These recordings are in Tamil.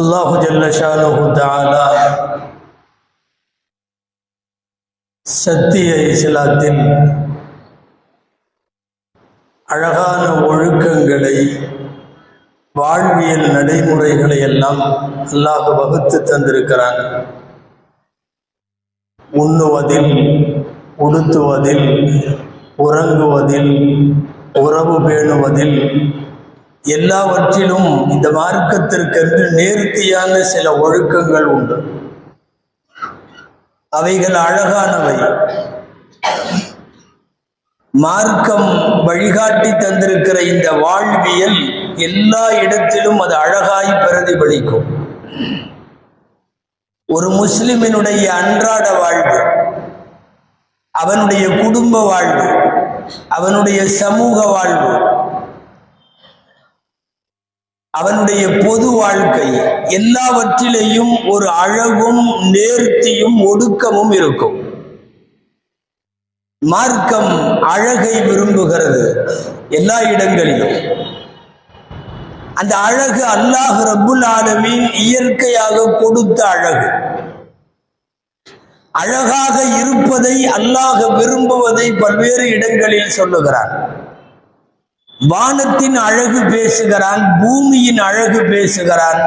அல்லாஹு ஜல்ல ஷானுஹு தஆலா சத்திய இஸ்லாத்தின் அழகான ஒழுக்கங்களை, வாழ்வியல் நடைமுறைகளை எல்லாம் அல்லாஹ் வகுத்து தந்திருக்கிறான். உண்ணுவதில், உடுத்துவதில், உறங்குவதில், உறவு பேணுவதில், எல்லாவற்றிலும் இந்த மார்க்கத்திற்கென்று நேர்த்தியான சில ஒழுக்கங்கள் உண்டு. அவைகள் அழகானவை. மார்க்கம் வழிகாட்டி தந்திருக்கிற இந்த வாழ்வியல் எல்லா இடத்திலும் அது அழகாய் பிரதிபலிக்கும். ஒரு முஸ்லிமினுடைய அன்றாட வாழ்வு, அவனுடைய குடும்ப வாழ்வு, அவனுடைய சமூக வாழ்வு, அவனுடைய பொது வாழ்க்கை, எல்லாவற்றிலேயும் ஒரு அழகும் நேர்த்தியும் ஒடுக்கமும் இருக்கும். மார்க்கம் அழகை விரும்புகிறது எல்லா இடங்களிலும். அந்த அழகு அல்லாஹ் ரப்புல் ஆலமீன் இயற்கையாக கொடுத்த அழகு. அழகாக இருப்பதை அல்லாஹ் விரும்புவதை பல்வேறு இடங்களில் சொல்லுகிறான். வானத்தின் அழகு பேசுகிறான், பூமியின் அழகு பேசுகிறான்,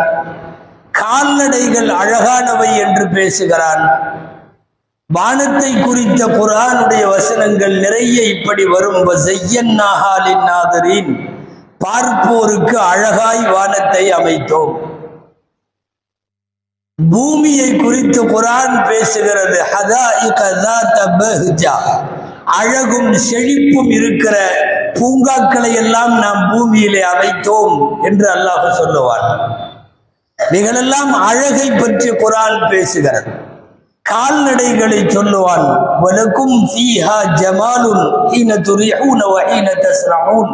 கால்நடைகள் அழகானவை என்று பேசுகிறான். வானத்தை குறித்த குர்ஆனுடைய வசனங்கள் நிறைய இப்படி வரும். வஸய்யன்னாஹா லின்னாதிரீன், பார்ப்போருக்கு அழகாய் வானத்தை அமைத்தோம். பூமியை குறித்து குர்ஆன் பேசுகிறது. ஹதாயிக ஸாத பஹ்ஜா, அழகும் செழிப்பும் இருக்கிற பூங்காக்களை எல்லாம் நாம் பூமியிலே அமைத்தோம் என்று அல்லாஹ் சொல்லுவான். இவைகளெல்லாம் அழகை பற்றி குர்ஆன் பேசுகிறது. கால்நடைகளை சொல்லுவான். வலக்கும் ஃபீஹா ஜமாலுன் ஹீன துரிஊன வ ஹீன தஸ்ரஊன்,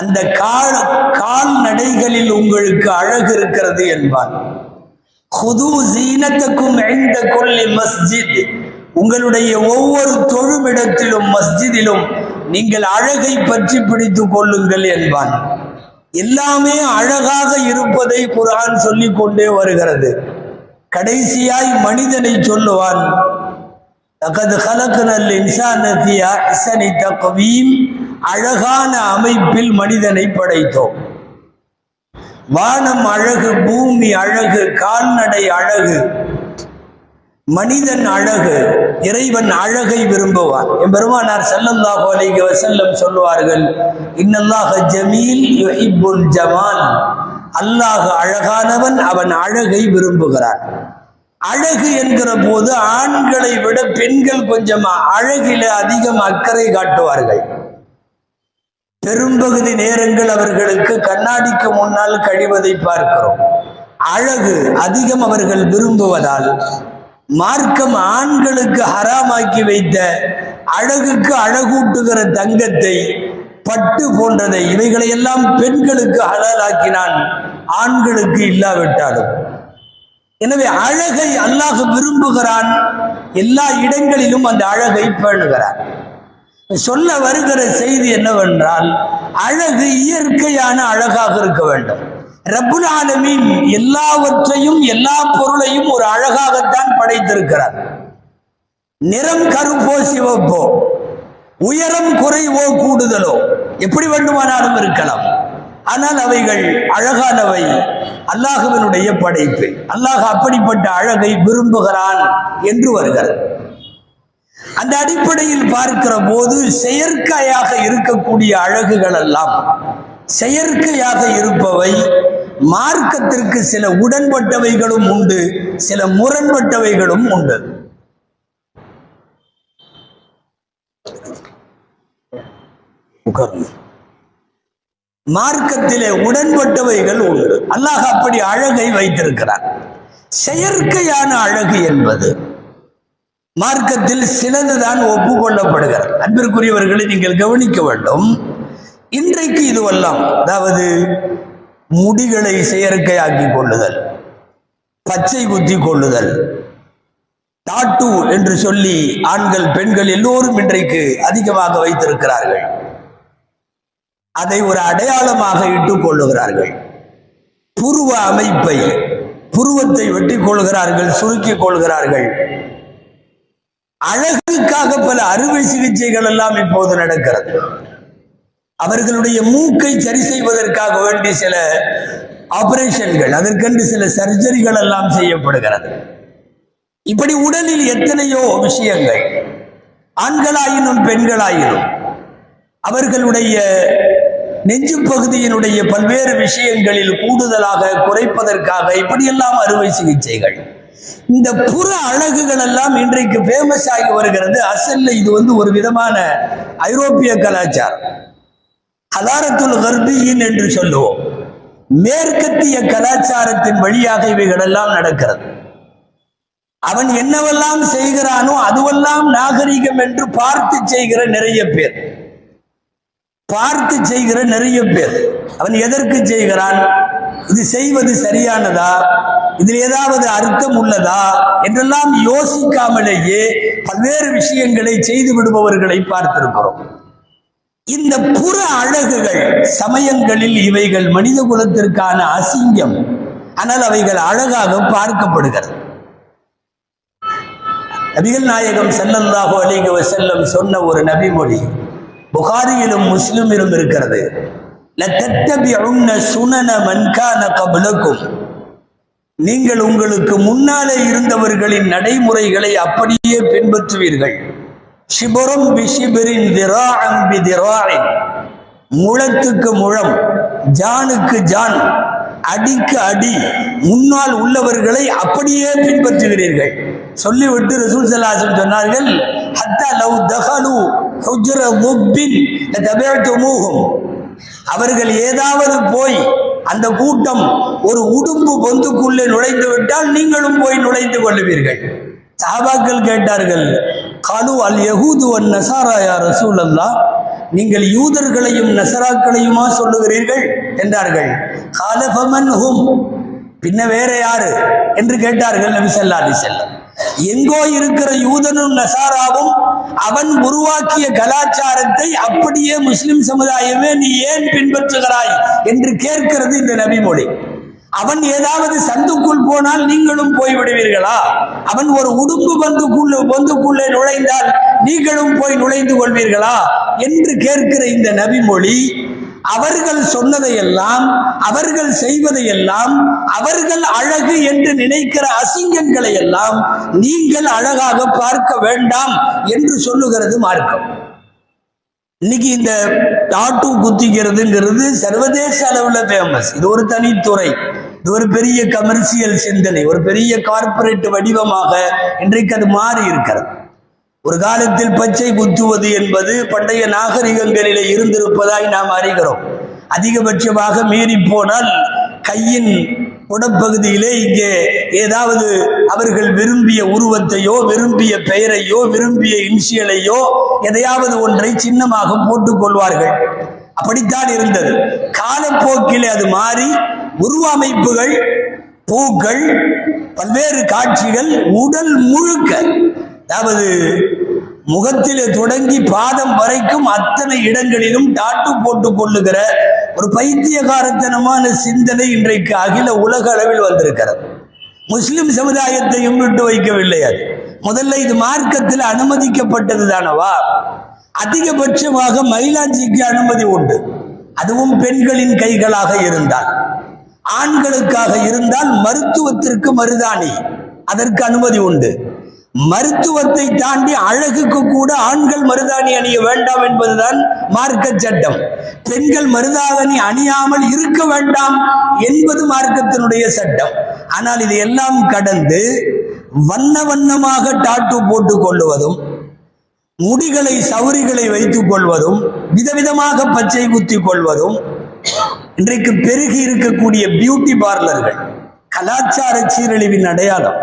அந்த கால்நடைகளில் உங்களுக்கு அழகு இருக்கிறது என்பான். ஹுது ஸீனத்தக்கும் இன்த குல்லி மஸ்ஜித், உங்களுடைய ஒவ்வொரு தொழுமிடத்திலும் மஸ்ஜிதிலும் நீங்கள் அழகை பற்றி பிடித்துக் கொள்ளுங்கள் என்பான். எல்லாமே அழகாக இருப்பதை குர்ஆன் சொல்லிக் கொண்டே வருகிறது. கடைசியாய் மனிதனை சொல்லுவான். லகத் ஹலக்னல் இன்சான ஃபீ அஹ்ஸனி தக்வீம், அழகான அமைப்பில் மனிதனை படைத்தோம். வானம் அழகு, பூமி அழகு, கால்நடை அழகு, மனிதன் அழகு. இறைவன் அழகை விரும்புவான். எம்பெருமானார் ஸல்லல்லாஹு அலைஹி வஸல்லம் சொல்லுவார்கள், இன்னல்லாஹ ஜமீல் யுஹிப்புல் ஜமால், அல்லாஹ் அழகானவன், அவன் அழகை விரும்புகிறான். அழகு என்கிற போது ஆண்களை விட பெண்கள் கொஞ்சம் அழகில அதிகம் அக்கறை காட்டுவார்கள். பெரும்பகுதி நேரங்கள் அவர்களுக்கு கண்ணாடிக்கு முன்னால் கழிவதை பார்க்கிறோம். அழகு அதிகம் அவர்கள் விரும்புவதால் மார்க்கம் ஆண்களுக்கு ஹராமாக்கி வைத்த அழகுக்கு அழகூட்டுகிற தங்கத்தை, பட்டு போன்றதை, இவைகளையெல்லாம் பெண்களுக்கு ஹலாலாக்கினான், ஆண்களுக்கு இல்லாவிட்டாலும். எனவே அழகை அல்லாஹ் விரும்புகிறான். எல்லா இடங்களிலும் அந்த அழகை பேணுகிறான். சொல்ல வருகிற செய்தி என்னவென்றால், அழகு இயற்கையான அழகாக இருக்க வேண்டும். ரப்புல் ஆலமீன் எல்லாவற்றையும், எல்லா பொருளையும் ஒரு அழகாகத்தான் படைத்திருக்கிறார். நிறம் கருப்போ சிவப்போ, உயரம் குறைவோ கூடுதலோ, எப்படி வேண்டுமானாலும் இருக்கலாம். ஆனால் அவைகள் அழகானவை, அல்லாஹ்வினுடைய படைப்பு. அல்லாஹ் அப்படிப்பட்ட அழகை விரும்புகிறான் என்று வருகிறது. அந்த அடிப்படையில் பார்க்கிற போது செயற்கையாக இருக்கக்கூடிய அழகுகள் எல்லாம், செயற்கையாக இருப்பவை, மார்க்கத்திற்கு சில உடன்பட்டவைகளும் உண்டு, சில முரண்பட்டவைகளும் உண்டு. மார்க்கத்திலே உடன்பட்டவைகள் உண்டு. அல்லாஹ் அப்படி அழகை வைத்திருக்கிறார். செயற்கையான அழகு என்பது மார்க்கத்தில் சிலதுதான் ஒப்புக்கொள்ளப்படுகிறது. அன்பிற்குரியவர்களை நீங்கள் கவனிக்க வேண்டும். இன்றைக்கு இதுவெல்லாம், அதாவது முடிகளை செயற்கையாக்கி கொள்ளுதல், பச்சை குத்தி கொள்ளுதல், டாட்டூ என்று சொல்லி ஆண்கள் பெண்கள் எல்லோரும் இன்றைக்கு அதிகமாக வைத்திருக்கிறார்கள். அதை ஒரு அடையாளமாக இட்டுக் கொள்ளுகிறார்கள். புருவ அமைப்பை புருவத்தை வெட்டிக் கொள்கிறார்கள், சுருக்கிக் கொள்கிறார்கள். அழகுக்காக பல அறுவை சிகிச்சைகள் எல்லாம் இப்போது நடக்கிறது. அவர்களுடைய மூக்கை சரி செய்வதற்காக வேண்டி சில ஆபரேஷன்கள், அதற்கென்று சில சர்ஜரிகள் எல்லாம் செய்யப்படுகிறது. இப்படி உடலில் எத்தனையோ விஷயங்கள், ஆண்களாயினும் பெண்களாயினும் அவர்களுடைய நெஞ்சு பகுதியினுடைய பல்வேறு விஷயங்களில் கூடுதலாக குறைப்பதற்காக இப்படியெல்லாம் அறுவை சிகிச்சைகள். இந்த புற அழகுகள் எல்லாம் இன்றைக்கு ஃபேமஸ் ஆகி வருகிறது. அசல்ல இது ஒரு விதமான ஐரோப்பிய கலாச்சாரம், ஹதாரத்துல் கர்பியின் என்று சொல்லுவோம். மேற்கத்திய கலாச்சாரத்தின் வழியாக இவைகள் எல்லாம் நடக்கிறது. அவன் என்னவெல்லாம் செய்கிறானோ அதுவெல்லாம் நாகரிகம் என்று பார்த்து செய்கிற நிறைய பேர், அவன் எதற்கு செய்கிறான், இது செய்வது சரியானதா, இதில் ஏதாவது அர்த்தம் உள்ளதா என்றெல்லாம் யோசிக்காமலேயே பல்வேறு விஷயங்களை செய்து விடுபவர்களை பார்த்திருக்கிறோம். இந்த புற அழகுகள் சமயங்களில் இவைகள் மனித குலத்திற்கான அசிங்கம், ஆனால் அவைகள் அழகாக பார்க்கப்படுகிறது. நபிகள் நாயகம் ஸல்லல்லாஹு அலைஹி வஸல்லம் சொன்ன ஒரு நபிமொழி புகாரியிலும் முஸ்லிமிலும் இருக்கிறது. லதத்தபிஉன்ன சுனன மன் கான கப்லக்கும், நீங்கள் உங்களுக்கு முன்னாலே இருந்தவர்களின் நடைமுறைகளை அப்படியே பின்பற்றுவீர்கள். ஷிபரும் பிஷிபரின் திராஅன் பிதிராஇன், முழத்துக்கு முழம், ஜானுக்கு ஜான், அடிக்கு அடி, முன்னால் உள்ளவர்களை அப்படியே பின்பற்றுகிறீர்கள். சொல்லிவிட்டு ரசூல் ஸல்லல்லாஹு அலைஹி வஸல்லம் சொன்னார்கள், ஹத்தா லவ் தகலு ஹுஜ்ர துப்பின் லதபிஅதுமூஹும், அவர்கள் ஏதாவது போய் அந்த கூட்டம் ஒரு உடும்பு பொந்துக்குள்ளே நுழைந்து விட்டால் நீங்களும் போய் நுழைந்து கொள்ளுவீர்கள். சஹாபாக்கள் கேட்டார்கள், காலு அல் யஹூது வன் நஸாரா யா ரசூலல்லாஹ், நீங்கள் யூதர்களையும் நஸராக்களையுமா சொல்லுகிறீர்கள் என்றார்கள். கால ஃபமன் ஹும், பின்ன வேற யாரு என்று கேட்டார்கள் நபி ஸல்லல்லாஹு அலைஹி வஸல்லம். எங்கோ இருக்கிற யூதனும் நசாராவும் அவன் உருவாக்கிய கலாச்சாரத்தை அப்படியே முஸ்லிம் சமுதாயமே நீ ஏன் பின்பற்றுகிறாய் என்று கேட்கிறது இந்த நபிமொழி. அவன் ஏதாவது சந்துக்குள் போனால் நீங்களும் போய் விடுவீர்களா? அவன் ஒரு உடும்பு பொந்துக்குள்ளே நுழைந்தால் நீங்களும் போய் நுழைந்து கொள்வீர்களா என்று கேட்கிற இந்த நபிமொழி, அவர்கள் சொன்னதையெல்லாம், அவர்கள் செய்வதையெல்லாம், அவர்கள் அழகு என்று நினைக்கிற அசிங்கங்களை எல்லாம் நீங்கள் அழகாக பார்க்க வேண்டாம் என்று சொல்லுகிறது மார்க்கம். இன்னைக்கு இந்த டாட்டூ குத்திக்கிறதுங்கிறது சர்வதேச அளவில் ஃபேமஸ். இது ஒரு தனித்துறை, இது ஒரு பெரிய கமர்சியல் சிந்தனை, ஒரு பெரிய கார்பரேட் வடிவமாக இன்றைக்கு அது மாறி இருக்கிறது. ஒரு காலத்தில் பச்சை குத்துவது என்பது பண்டைய நாகரிகங்களிலே இருந்திருப்பதாய் நாம் அறிகிறோம். அதிகபட்சமாக மீறி போனால் கையின் உடற்பகுதியிலே இங்கே ஏதாவது அவர்கள் விரும்பிய உருவத்தையோ, விரும்பிய பெயரையோ, விரும்பிய இன்சியலையோ எதையாவது ஒன்றை சின்னமாக போட்டுக் கொள்வார்கள். அப்படித்தான் இருந்தது. காலப்போக்கிலே அது மாறி உருவ அமைப்புகள், பூக்கள், பல்வேறு காட்சிகள், உடல் முழுக்க, அதாவது முகத்திலே தொடங்கி பாதம் வரைக்கும் அத்தனை இடங்களிலும் டாட்டு போட்டுக் கொள்ளுகிற ஒரு பைத்தியகாரத்தனமான சிந்தனை இன்றைக்கு அகில உலக அளவில் வந்திருக்கிறது. முஸ்லிம் சமுதாயத்தையும் விட்டு வைக்கவில்லை. அது முதல்ல இது மார்க்கத்தில் அனுமதிக்கப்பட்டது தானவா? அதிகபட்சமாக மயிலாஞ்சிக்கு அனுமதி உண்டு, அதுவும் பெண்களின் கைகளாக இருந்தால். ஆண்களுக்காக இருந்தால் மருத்துவத்திற்கு மருதாணி, அதற்கு அனுமதி உண்டு. மருத்துவத்தை தாண்டி அழகுக்கு கூட ஆண்கள் மருதாணி அணிய வேண்டாம் என்பதுதான் மார்க்க சட்டம். பெண்கள் மருதாணி அணியாமல் இருக்க வேண்டாம் என்பது மார்க்கத்தினுடைய சட்டம். ஆனால் இது எல்லாம் கடந்து வண்ண வண்ணமாக டாட்டூ போட்டுக் கொள்ளுவதும், முடிகளை சவுரிகளை வைத்துக் கொள்வதும், விதவிதமாக பச்சை குத்திக் கொள்வதும், இன்றைக்கு பெருகி இருக்கக்கூடிய பியூட்டி பார்லர்கள் கலாச்சார சீரழிவின் அடையாளம்.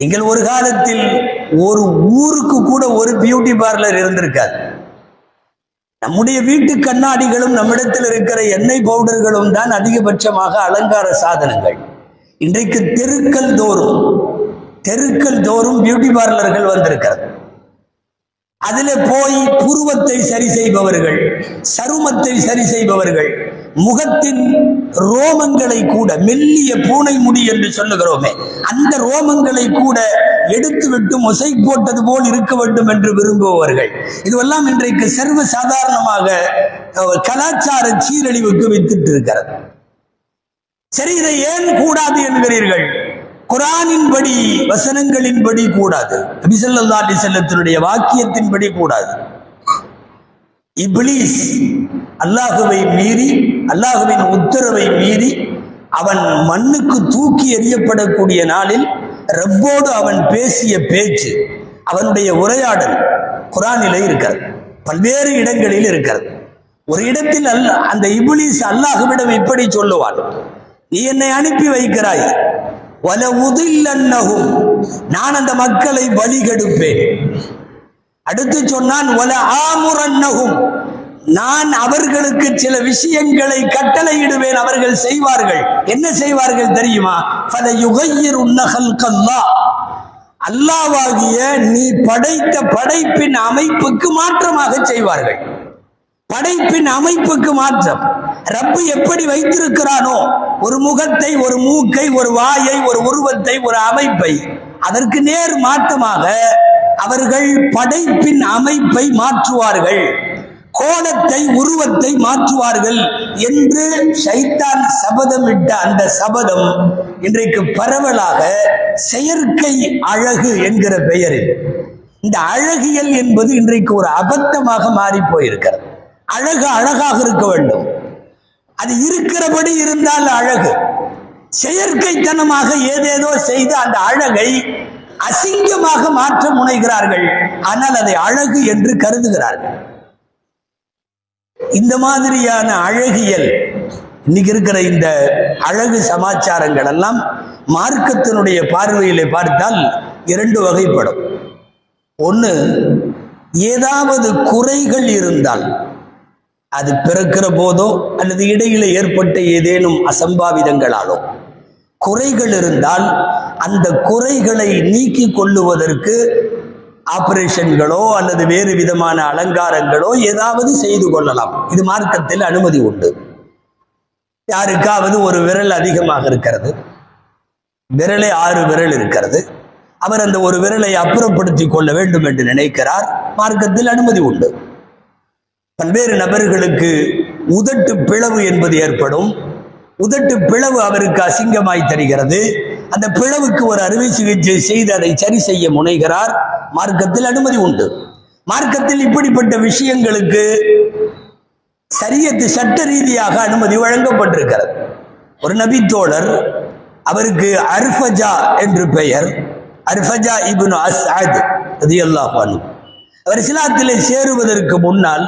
நீங்கள் ஒரு காலத்தில் ஒரு ஊருக்கு கூட ஒரு பியூட்டி பார்லர் இருந்திருக்காது. நம்முடைய வீட்டு கண்ணாடிகளும் நம்மிடத்தில் இருக்கிற எண்ணெய் பவுடர்களும் தான் அதிகபட்சமாக அலங்கார சாதனங்கள். இன்றைக்கு தெருக்கள் தோறும் பியூட்டி பார்லர்கள் வந்திருக்கிறது. அதில் போய் புருவத்தை சரி செய்பவர்கள், சருமத்தை சரி செய்பவர்கள், முகத்தின் ரோமங்களை கூட, மெல்லிய பூனை முடி என்று சொல்லுகிறோமே, அந்த ரோமங்களை கூட எடுத்துவிட்டு மொசை போட்டது போல் இருக்க வேண்டும் என்று விரும்புபவர்கள், இதுவெல்லாம் இன்றைக்கு சர்வ சாதாரணமாக கலாச்சார சீரழிவுக்கு வித்திட்டு இருக்கிறது. சரி, இதை ஏன் கூடாது என்கிறீர்கள்? குர்ஆனின்படி, வசனங்களின்படி கூடாது, நபி ஸல்லல்லாஹு அலைஹி வஸல்லத்தினுடைய வாக்கியத்தின்படி கூடாது. இப்லீஸ் அல்லாஹுவை மீறி, அல்லாஹுவின் உத்தரவை மீறி அவன் மண்ணுக்கு தூக்கி எறியப்படக்கூடிய நாளில் ரப்போடு அவன் பேசிய பேச்சு, அவனுடைய உரையாடல் குர்ஆனிலே இருக்கிறது, பல்வேறு இடங்களில் இருக்கிறது. ஒரு இடத்தில் அந்த இப்லீஸ் அல்லாஹுவிடம் இப்படி சொல்லுவான், நீ என்னை அனுப்பி வைக்கிறாய், வல உதில்லன்னஹும், நான் அந்த மக்களை வழிகெடுப்பேன். அடுத்து சொன்னான், வல ஆமுரன்னஹும், நான் அவர்களுக்கு சில விஷயங்களை கட்டளையிடுவேன், அவர்கள் செய்வார்கள். என்ன செய்வார்கள் தெரியுமா? ஃபல யுகையிருன்ன ஹல்கல்லாஹ், அல்லாஹ்வாகிய நீ படைத்த படைப்பின் அமைப்புக்கு மாற்றமாக செய்வார்கள். படைப்பின் அமைப்புக்கு மாற்றம். ரப்பு எப்படி வைத்திருக்கிறானோ, ஒரு முகத்தை, ஒரு மூக்கை, ஒரு வாயை, ஒரு உருவத்தை, ஒரு அமைப்பை, அதற்கு நேர் மாற்றமாக அவர்கள் படைப்பின் அமைப்பை மாற்றுவார்கள், கோணத்தை, உருவத்தை மாற்றுவார்கள் என்று ஷைத்தான் சபதமிட்ட அந்த சபதம் இன்றைக்கு பரவலாக செயற்கை அழகு என்கிற பெயரில், இந்த அழகியல் என்பது இன்றைக்கு ஒரு அபத்தமாக மாறி போயிருக்கிறது. அழகு அழகாக இருக்க வேண்டும், அது இருக்கிறபடி இருந்தால் அழகு. செயற்கைத்தனமாக ஏதேதோ செய்து அந்த அழகை அசிங்கமாக மாற்ற முனைகிறார்கள், ஆனால் அதை அழகு என்று கருதுகிறார்கள். இந்த மாதிரியான அழகியல், இன்னைக்கு இருக்கிற இந்த அழகு சமாச்சாரங்கள் எல்லாம் மார்க்கத்தினுடைய பார்வையிலே பார்த்தால் இரண்டு வகைப்படும். ஒன்று, ஏதாவது குறைகள் இருந்தால், அது பிறக்கிற போதோ அல்லது இடையில ஏற்பட்ட ஏதேனும் அசம்பாவிதங்களாலோ குறைகள் இருந்தால், அந்த குறைகளை நீக்கி கொள்ளுவதற்கு ஆபரேஷன்களோ அல்லது வேறு விதமான அலங்காரங்களோ ஏதாவது செய்து கொள்ளலாம். இது மார்க்கத்தில் அனுமதி உண்டு. யாருக்காவது ஒரு விரல் அதிகமாக இருக்கிறது, விரலே 6 விரல் இருக்கிறது, அவர் அந்த ஒரு விரலை அப்புறப்படுத்தி கொள்ள வேண்டும் என்று நினைக்கிறார், மார்க்கத்தில் அனுமதி உண்டு. பல்வேறு நபர்களுக்கு உதட்டு பிளவு என்பது ஏற்படும். உதட்டு பிளவு அவருக்கு அசிங்கமாய் தருகிறது. அந்த பிளவுக்கு ஒரு அறுவை சிகிச்சை செய்து அதை சரி செய்ய முனைகிறார், மார்க்கத்தில் அனுமதி உண்டு. மார்க்கத்தில் இப்படிப்பட்ட விஷயங்களுக்கு ஷரியத்து சட்ட ரீதியாக அனுமதி வழங்கப்பட்டிருக்கிறது. ஒரு நபி தோழர், அவருக்கு அர்ஃபஜா என்று பெயர், அர்ஃபஜா இப்னு அஸ்அத் ரலியல்லாஹு அன்ஹு, அவர் இஸ்லாத்திலே சேருவதற்கு முன்னால்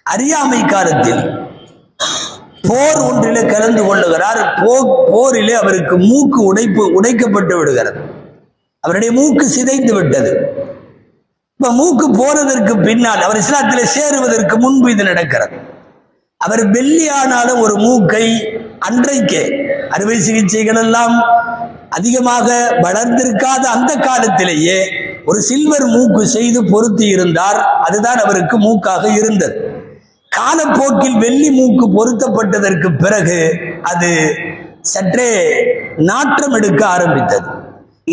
அறியாமை காலத்தில் போர் ஒன்றிலே கலந்து கொள்ளுகிறார். போரிலே அவருக்கு மூக்கு உடைக்கப்பட்டு விடுகிறது, அவருடைய மூக்கு சிதைந்து விட்டது. இப்ப மூக்கு போனதற்கு பின்னால், அவர் இஸ்லாத்திலே சேருவதற்கு முன்பு இது நடக்கிறது. அவர் வெள்ளியானாலும் ஒரு மூக்கை, அன்றைக்கே அறுவை சிகிச்சைகள் எல்லாம் அதிகமாக வளர்ந்திருக்காத அந்த காலத்திலேயே ஒரு சில்வர் மூக்கு செய்து பொருத்தி இருந்தார். அதுதான் அவருக்கு மூக்காக இருந்தது. காலப்போக்கில் வெள்ளி மூக்கு பொருத்தப்பட்டதற்கு பிறகு அது சற்றே நாற்றம் எடுக்க ஆரம்பித்தது.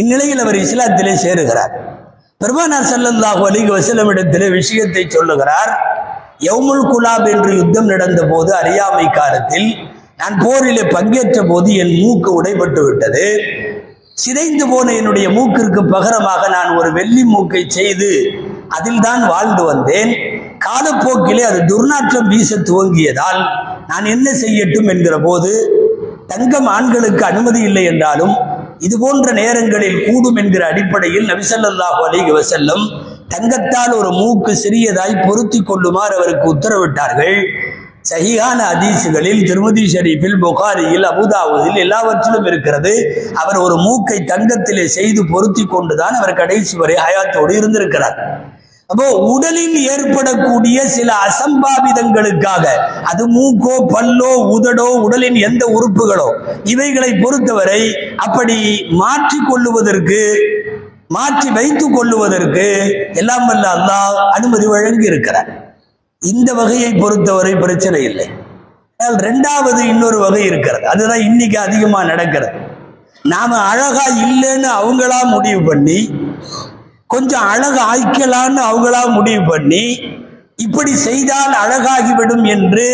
இந்நிலையில் அவர் இஸ்லாத்திலே சேருகிறார். பெருமானார் ஸல்லல்லாஹு அலைஹி வஸல்லம் இடத்திலே விஷயத்தை சொல்லுகிறார். யௌமுல் குலாப் என்று யுத்தம் நடந்த போது, அறியாமை காலத்தில் நான் போரிலே பங்கேற்ற போது என் மூக்கு உடைபட்டு விட்டது. சிதைந்து போன என்னுடைய மூக்கிற்கு பகரமாக நான் ஒரு வெள்ளி மூக்கை செய்து அதில் தான் வாழ்ந்து வந்தேன். காலப்போக்கிலே அது துர்நாற்றம் வீச துவங்கியதால் நான் என்ன செய்யட்டும் என்கிற போது, தங்கம் ஆண்களுக்கு அனுமதி இல்லை என்றாலும் இது போன்ற நேரங்களில் கூடும் என்கிற அடிப்படையில் நபி ஸல்லல்லாஹு அலைஹி வஸல்லம் தங்கத்தால் ஒரு மூக்கு சிறியதாய் பொருத்தி கொள்ளுமாறு அவருக்கு உத்தரவிட்டார்கள். சஹீஹான ஹதீஸ்களில், திருமதி ஷரீஃபில், புகாரியில், அபூதாவுதில் எல்லாவற்றிலும் இருக்கிறது. அவர் ஒரு மூக்கை தங்கத்திலே செய்து பொருத்தி கொண்டுதான் அவர் கடைசி வரை ஹயாத்தோடு இருந்திருக்கிறார். அப்போ உடலில் ஏற்படக்கூடிய சில அசம்பாவிதங்களுக்காக, அது மூக்கோ, பல்லோ, உதடோ, உடலின் எந்த உறுப்புகளோ, இவைகளை பொறுத்தவரை அப்படி மாற்றிக்கொள்ளுவதற்கு மாற்றி வைத்துக் கொள்ளுவதற்கு எல்லாம் வல்ல அல்லாஹ் அனுமதி வழங்கி இருக்கிறார். இந்த வகையை பொறுத்தவரை பிரச்சனை இல்லை. ரெண்டாவது இன்னொரு வகை இருக்கிறது, அதுதான் இன்னைக்கு அதிகமா நடக்கிறது. நாம அழகா இல்லைன்னு அவங்களா முடிவு பண்ணி, கொஞ்சம் அழகா ஆய்க்கலான்னு அவங்களா முடிவு பண்ணி, இப்படி செய்தால் அழகாகிவிடும் என்று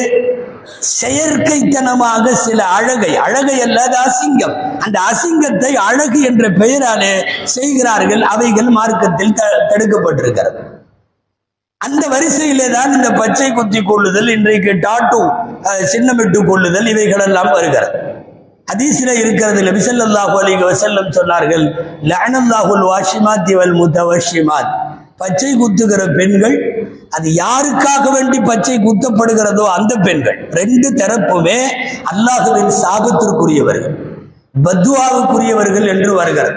செயற்கைத்தனமாக சில அழகை அல்லாத அசிங்கம், அந்த அசிங்கத்தை அழகு என்ற பெயராலே செய்கிறார்கள். அவைகள் மார்க்கத்தில் தடுக்கப்பட்டிருக்கிறது. அந்த வரிசையிலே தான் இந்த பச்சை குத்தி கொள்ளுதல், இன்றைக்கு டாட்டூ சின்னமிட்டு கொள்ளுதல், இவைகள் எல்லாம் வருகிறது. ஹதீஸ்ல இருக்கிறது, நபி ஸல்லல்லாஹு அலைஹி வஸல்லம் சொன்னார்கள், லஅனல்லாஹுல் வாஷிமாத்தி வல் முத்தவஷிமாத். பச்சை குத்துகிற பெண்கள், அது யாருக்காக வேண்டி பச்சை குத்தப்படுகிறதோ அந்த பெண்கள், ரெண்டு தரப்புமே அல்லாஹ்வின் சாபத்திற்குரியவர்கள், பத்வாவுக்குரியவர்கள் என்று வருகிறது.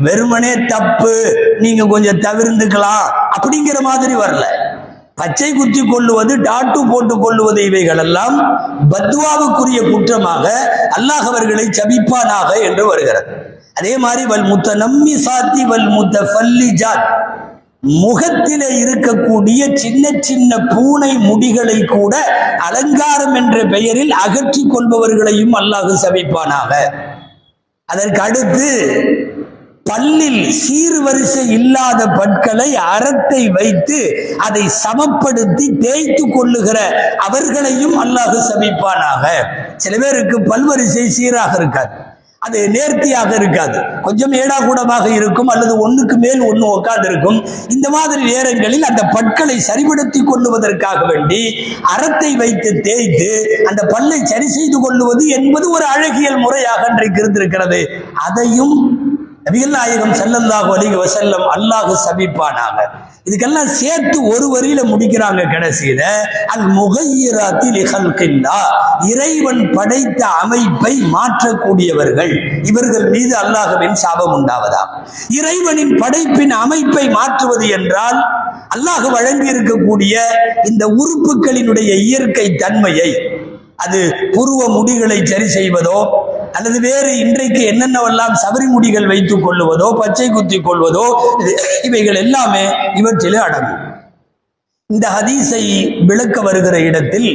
வெறுமனே தப்பு, நீங்க கொஞ்சம் தவிர்த்துக்கலாம் அப்படிங்கிற மாதிரி வரல. பச்சை குத்தி கொள்ளுவது, டாட்டு போட்டுக் கொள்ளுவது, இவைகள் எல்லாம் பத்வாவுக்குரிய குற்றமாக அல்லாஹ் அவர்களை சபிப்பானாக என்று வருகிறது. அதே மாதிரி வல் முத்தநம்மிசாத்தி வல் முத்தஃபல்லிஜாத், முகத்திலே இருக்கக்கூடிய சின்ன சின்ன பூனை முடிகளை கூட அலங்காரம் என்ற பெயரில் அகற்றிக் கொள்பவர்களையும் அல்லாஹ் சபிப்பானாக. அதற்கு அடுத்து பல்லில் சீர்வரிசை இல்லாத பற்களை அறத்தை வைத்து அதை சமப்படுத்தி தேய்த்து கொள்ளுகிற அவர்களையும் அல்லாஹ் சபிப்பானாக. சில பேருக்கு பல்வரிசை சீராக இருக்காது, அது நேர்த்தியாக இருக்காது, கொஞ்சம் ஏடாகூடமாக இருக்கும், அல்லது ஒண்ணுக்கு மேல் ஒண்ணு உட்கார்ந்து இருக்கும். இந்த மாதிரி நேரங்களில் அந்த பற்களை சரிபடுத்திக் கொள்ளுவதற்காக வேண்டி அறத்தை வைத்து தேய்த்து அந்த பல்லை சரி செய்து கொள்ளுவது என்பது ஒரு அழகியல் முறையாக இன்றைக்கு இருந்திருக்கிறது. அதையும் நபிகள் நாயகம் ஸல்லல்லாஹு அலைஹி வஸல்லம் அல்லாஹ் சபிப்பானாக. இதுக்கெல்லாம் சேர்த்து ஒரு வரியில முடிக்கிறாங்க கடைசியில, அல் முகையிராத்தி லிஹல்கில்லாஹ், இறைவன் படைத்த அமைப்பை மாற்றக்கூடியவர்கள், இவர்கள் மீது அல்லாஹ்வின் சாபம் உண்டாவதா. இறைவனின் படைப்பின் அமைப்பை மாற்றுவது என்றால் அல்லாஹ் வழங்கி இருக்கக்கூடிய இந்த உறுப்புகளினுடைய இயற்கை தன்மையை, அது புருவ முடிகளை சரி செய்வதோ அல்லது வேறு இன்றைக்கு என்னென்னவெல்லாம் சபரி முடிகள் வைத்துக் கொள்ளுவதோ, பச்சை குத்தி கொள்வதோ, இவைகள் எல்லாமே இவற்றிலே அடங்கும். இந்த ஹதீஸை விளக்க வருகிற இடத்தில்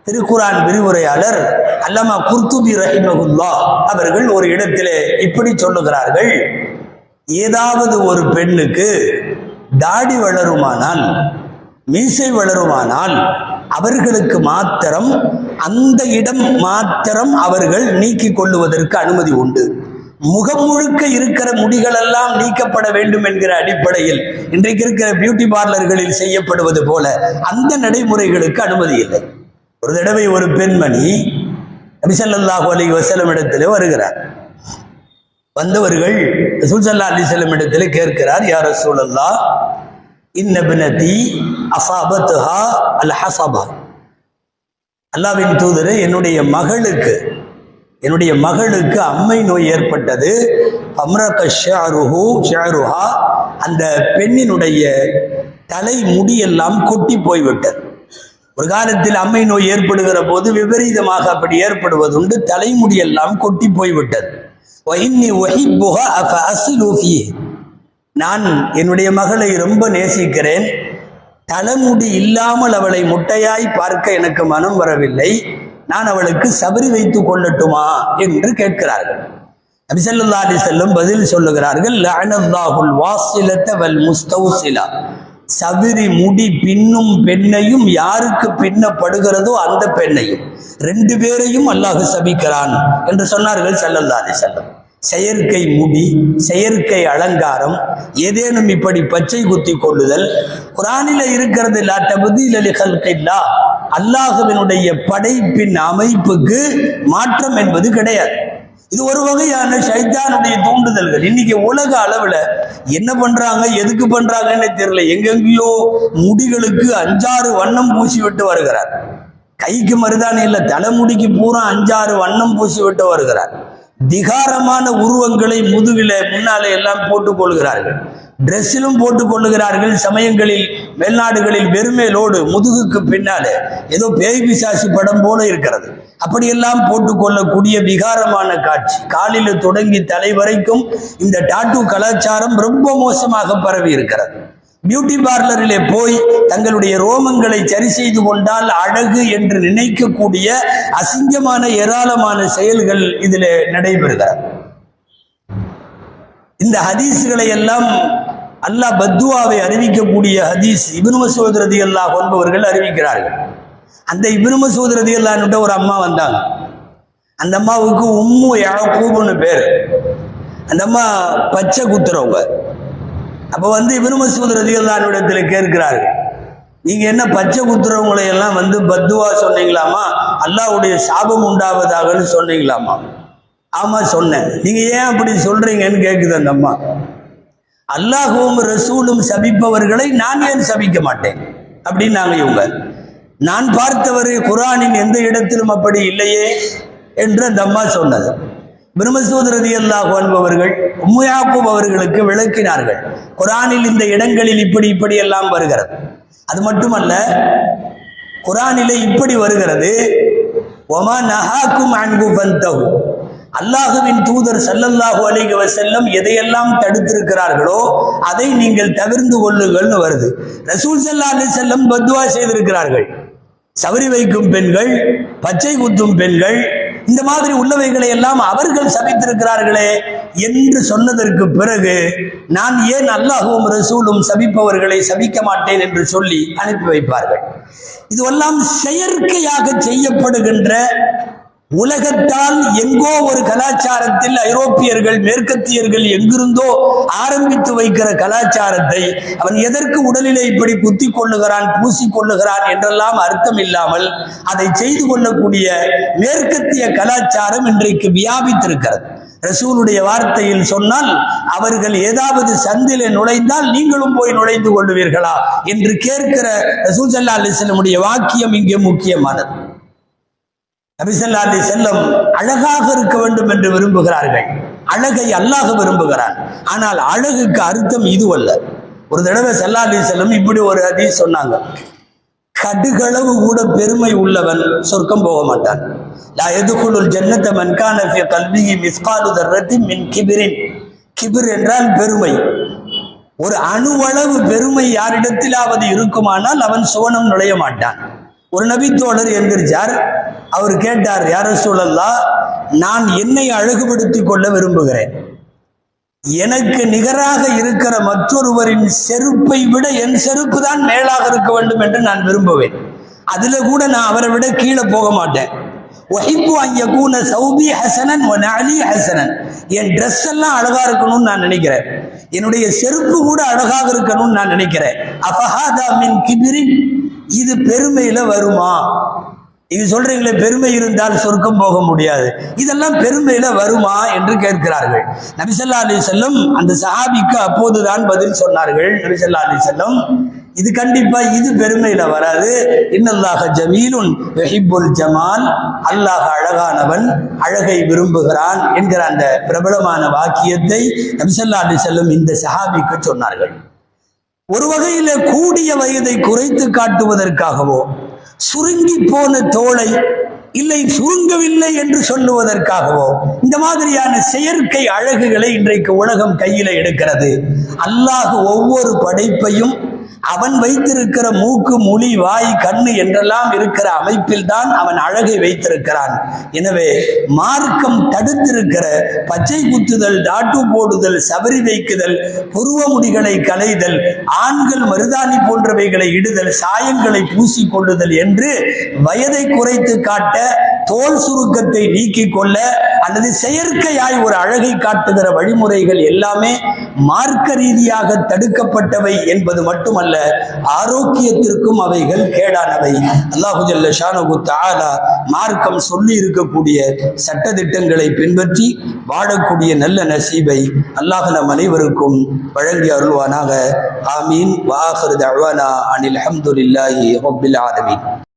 திருக்குரான் விரிவுரையாளர் அல்லமா குர்துபி ரஹிமஹுல்லாஹ் அவர்கள் ஒரு இடத்திலே இப்படி சொல்லுகிறார்கள், ஏதாவது ஒரு பெண்ணுக்கு தாடி வளருமானால், மீசை வளருமானால் அவர்களுக்கு மாத்திரம் அந்த இடம் மாத்திரம் அவர்கள் நீக்கிக் கொள்ளுவதற்கு அனுமதி உண்டு. முகம் முழுக்க இருக்கிற முடிகள் எல்லாம் நீக்கப்பட வேண்டும் என்கிற அடிப்படையில் இன்றைக்கு இருக்கிற பியூட்டி பார்லர்களில் செய்யப்படுவது போல அந்த நடைமுறைகளுக்கு அனுமதி இல்லை. ஒரு தடவை ஒரு பெண்மணி நபி ஸல்லல்லாஹு அலைஹி வஸல்லம் இடத்திலே வருகிறார். வந்தவர்கள் ரசூல் ஸல்லல்லாஹு அலைஹி வஸல்லம் இடத்திலே கேட்கிறார், யா ரசூலல்லாஹ், இன்ன பினதி அஸாபத்ஹா அல் ஹஸபா, அல்லாஹ்வின் தூதரே, என்னுடைய மகளுக்கு அம்மை நோய் ஏற்பட்டது. அம்ரக ஷஅருஹா, அந்த பெண்ணினுடைய தலை முடியெல்லாம் கொட்டி போய்விட்டது. ஒரு காலத்தில் அம்மை நோய் ஏற்படுகிற போது விபரீதமாக அப்படி ஏற்படுவதுண்டு, தலைமுடியெல்லாம் கொட்டி போய்விட்டது. நான் என்னுடைய மகளை ரொம்ப நேசிக்கிறேன், தலைமுடி இல்லாமல் அவளை முட்டையாய் பார்க்க எனக்கு மனம் வரவில்லை, நான் அவளுக்கு சபரி வைத்துக் கொள்ளட்டுமா என்று கேட்கிறார்கள். நபி ஸல்லல்லாஹு அலைஹி வஸல்லம் பதில் சொல்லுகிறார்கள், லஅனல்லாஹுல் வாஸிலத வல் முஸ்தௌஸிலா, சபரி முடி பின்னும் பெண்ணையும் யாருக்கு பின்னப்படுகிறதோ அந்த பெண்ணையும், ரெண்டு பேரையும் அல்லாஹ் சபிக்கிறான் என்று சொன்னார்கள் ஸல்லல்லாஹு அலைஹி வஸல்லம். செயற்கை முடி, செயற்கை அலங்காரம், ஏதேனும் இப்படி பச்சை குத்தி கொள்ளுதல் குர்ஆனில இருக்கிறது. லா தப்தீல லிகல்கில்லாஹ், அல்லாஹ்வினுடைய படைப்பின் அமைப்புக்கு மாற்றம் என்பது கிடையாது. இது ஒரு வகையான ஷைத்தானுடைய தூண்டுதல்கள். இன்னைக்கு உலக அளவுல என்ன பண்றாங்க, எதுக்கு பண்றாங்கன்னு தெரியல. எங்கெங்கேயோ முடிகளுக்கு 5-6 வண்ணம் பூசி விட்டு வருகிறார். கைக்கு மருதானி இல்ல, தலைமுடிக்கு பூரா 5-6 வண்ணம் பூசி விட்டு வருகிறார். திகாரமான உருவங்களை முதுகில முன்னாலே எல்லாம் போட்டுக் கொள்கிறார்கள், டிரெஸ்ஸிலும் போட்டுக் கொள்ளுகிறார்கள். சமயங்களில் வெளிநாடுகளில் வெறுமேலோடு முதுகுக்கு பின்னாலே ஏதோ பேய் பிசாசு படம் போல இருக்கிறது. அப்படியெல்லாம் போட்டுக்கொள்ளக்கூடிய விகாரமான காட்சி. காலில் தொடங்கி தலை வரைக்கும் இந்த டாட்டூ கலாச்சாரம் ரொம்ப மோசமாக பரவி இருக்கிறது. பியூட்டி பார்லரிலே போய் தங்களுடைய ரோமங்களை சரி செய்து கொண்டால் அழகு என்று நினைக்கக்கூடிய அசிங்கமான ஏராளமான செயல்கள் இதில் நடைபெறுகிறது. இந்த ஹதீஸ்களை எல்லாம் அல்லாஹ் பத்துவாவை அறிவிக்கக்கூடிய ஹதீஸ் இப்னு மஸ்ஊத் ரலியல்லாஹு அன்ஹு அவர்கள் அறிவிக்கிறார்கள். அந்த இப்னு மஸ்ஊத் ரலியல்லாஹு அன்ஹு ஒரு அம்மா வந்தாங்க. அந்த அம்மாவுக்கு உம்மு யாக்கூப்னு பேர். அந்த அம்மா பச்சை குத்துறவங்க. அப்போ இப்னு மஸ்ஊத் ரலியல்லாஹு அன்ஹு இடத்துல கேட்கிறார்கள், நீங்க என்ன பச்சை குத்துறவங்களை எல்லாம் பத்துவா சொன்னீங்களாமா, அல்லாஹ்வுடைய சாபம் உண்டாவதாகன்னு சொன்னீங்களாமா? ஆமா சொன்னேன். நீங்க ஏன் அப்படி சொல்றீங்கன்னு கேட்குது அந்த அம்மா. அல்லாஹ்வும் ரசூலும் சபிப்பவர்களை நான் ஏன் சபிக்க மாட்டேன் அப்படின்னாங்க இவங்க. நான் பார்த்தவரை குர்ஆனின் எந்த இடத்திலும் அப்படி இல்லையே என்று அந்த அம்மா சொன்னது. இப்னு மஸ்ஊத் ரலியல்லாஹு அன்ஹு அவர்கள் உம்மு யாக்கூப் அவர்களுக்கு விளக்கினார்கள், குர்ஆனில் இந்த இடங்களில் இப்படி எல்லாம் வருகிறது. அது மட்டுமல்ல, குர்ஆனிலே இப்படி வருகிறது, வமா நஹாக்கும் அன்ஹு ஃபன்தஹு, அல்லாஹுவின் தூதர் ஸல்லல்லாஹு அலைஹி வஸல்லம் எதையெல்லாம் தடுத்திருக்கிறார்களோ அதை நீங்கள் தவிர்ந்து கொள்ளுங்கள்னு வருது. ரசூல் ஸல்லல்லாஹு அலைஹி வஸல்லம் பத்வா செய்திருக்கிறார்கள். சவரி வைக்கும் பெண்கள், பச்சை குத்தும் பெண்கள், இந்த மாதிரி உள்ளவைகளை எல்லாம் அவர்கள் சபித்திருக்கிறார்களே என்று சொன்னதற்கு பிறகு நான் ஏன் அல்லாஹ்வும் ரசூலும் சபிப்பவர்களை சபிக்க மாட்டேன் என்று சொல்லி அனுப்பி வைப்பார்கள். இதுவெல்லாம் செயற்கையாக செய்யப்படுகின்ற, உலகத்தால் எங்கோ ஒரு கலாச்சாரத்தில் ஐரோப்பியர்கள் மேற்கத்தியர்கள் எங்கிருந்தோ ஆரம்பித்து வைக்கிற கலாச்சாரத்தை அவன் எதற்கு உடலிலே இப்படி குத்தி கொள்ளுகிறான், பூசிக்கொள்ளுகிறான் என்றெல்லாம் அர்த்தம் இல்லாமல் அதை செய்து கொள்ளக்கூடிய மேற்கத்திய கலாச்சாரம் இன்றைக்கு வியாபித்திருக்கிறது. ரசூலுடைய வார்த்தையில் சொன்னால், அவர்கள் ஏதாவது சந்திலே நுழைந்தால் நீங்களும் போய் நுழைந்து கொள்ளுவீர்களா என்று கேட்கிற ரசூல் ஸல்லல்லாஹு அலைஹி வஸல்லமுடைய வாக்கியம் இங்கே முக்கியமானது. நபி ஸல்லல்லாஹு அலைஹி வஸல்லம் அழகாக இருக்க வேண்டும் என்று விரும்புகிறார்கள். அழகை அல்லாஹ் விரும்புகிறான். ஆனால் அழகுக்கு அர்த்தம் இதுவல்ல. ஒரு தடவை ஸல்லல்லாஹு அலைஹி வஸல்லம் இப்படி ஒரு ஹதீஸ் சொன்னாங்க, கடுகளவு கூட பெருமை உள்ளவன் சொர்க்கம் போக மாட்டான். லா யதுகுலுல் ஜன்னத மன் கான ஃபீ கல்பிஹி மிஸ்காலு தர்ரத்தின் மின் கிப்ரின். கிப்ர் என்றால் பெருமை. ஒரு அணுவளவு பெருமை யாரிடத்திலாவது இருக்குமானால் அவன் சுவனம் நுழைய மாட்டான். ஒரு நபி தோழர் என்கிறார். அவர் கேட்டார், யா ரசூலல்லாஹ், நான் என்னை அழகுபடுத்திக் கொள்ள விரும்புகிறேன். எனக்கு நிகராக இருக்கிற மற்றொருவரின் செருப்பை விட என் செருப்பு தான் மேலாக இருக்க வேண்டும் என்று நான் விரும்புவேன். அதுல கூட நான் அவரை விட கீழே போக மாட்டேன். என் ட்ரெஸ் எல்லாம் அழகா இருக்கணும்னு நான் நினைக்கிறேன். என்னுடைய செருப்பு கூட அழகாக இருக்கணும்னு நான் நினைக்கிறேன். அஃபஹாதா மின் கிபிரின், இது பெருமையில வருமா? நீங்க சொல்றீங்களே பெருமை இருந்தால் சொர்க்கம் போக முடியாது, இதெல்லாம் பெருமையில வருமா என்று கேட்கிறார்கள். நபி ஸல்லல்லாஹு அலைஹி வஸல்லம் அந்த சஹாபிக்கு அப்போதுதான் பதில் சொன்னார்கள். நபி ஸல்லல்லாஹு அலைஹி வஸல்லம், இது கண்டிப்பா இது பெருமையில வராது. இன்னல்லாஹ ஜமீலுன் யுஹிப்புல் ஜமால், அல்லாஹ் அழகானவன், அழகை விரும்புகிறான் என்கிற அந்த பிரபலமான வாக்கியத்தை நபி ஸல்லல்லாஹு அலைஹி வஸல்லம் இந்த சஹாபிக்கு சொன்னார்கள். ஒரு வகையில கூடிய வயதை குறைத்து காட்டுவதற்காகவோ, சுருங்கி போன தோளை இல்லை சுருங்கவில்லை என்று சொல்லுவதற்காகவோ இந்த மாதிரியான செயற்கை அழகுகளை இன்றைக்கு உலகம் கையில எடுக்கிறது. அல்லாஹ் ஒவ்வொரு படைப்பையும் அவன் வைத்திருக்கிற மூக்கு, மொழி, வாய், கண்ணு என்றெல்லாம் இருக்கிற அமைப்பில் தான் அவன் அழகை வைத்திருக்கிறான். எனவே மார்க்கம் தடுத்திருக்கிற பச்சை குத்துதல், டாட்டு போடுதல், சபரி வைக்குதல், புருவ முடிகளை களைதல், ஆண்கள் மருதாணி போன்றவைகளை இடுதல், சாயங்களை பூசிக்கொள்ளுதல் என்று வயதை குறைத்து காட்ட, தோல் சுருக்கத்தை நீக்கிக் கொள்ள அல்லது செயற்கையாய் ஒரு அழகை காட்டுகிற வழிமுறைகள் எல்லாமே மார்க்க ரீதியாக தடுக்கப்பட்டவை என்பது மட்டுமல்ல, ஆரோக்கியத்திற்கும் அவைகள் கேடானவை. அல்லாஹு ஜல்ல ஷானஹு தஆலா மார்க்கம் சொல்லி இருக்கக்கூடிய சட்டதிட்டங்களை பின்பற்றி வாழக்கூடிய நல்ல நசீபை அல்லாஹ் நம் அனைவருக்கும் வழங்கி அருள்வானாக. ஆமீன். வ ஆகிரு தஅவானா அனில் ஹம்துலில்லாஹி ரப்பில் ஆலமீன்.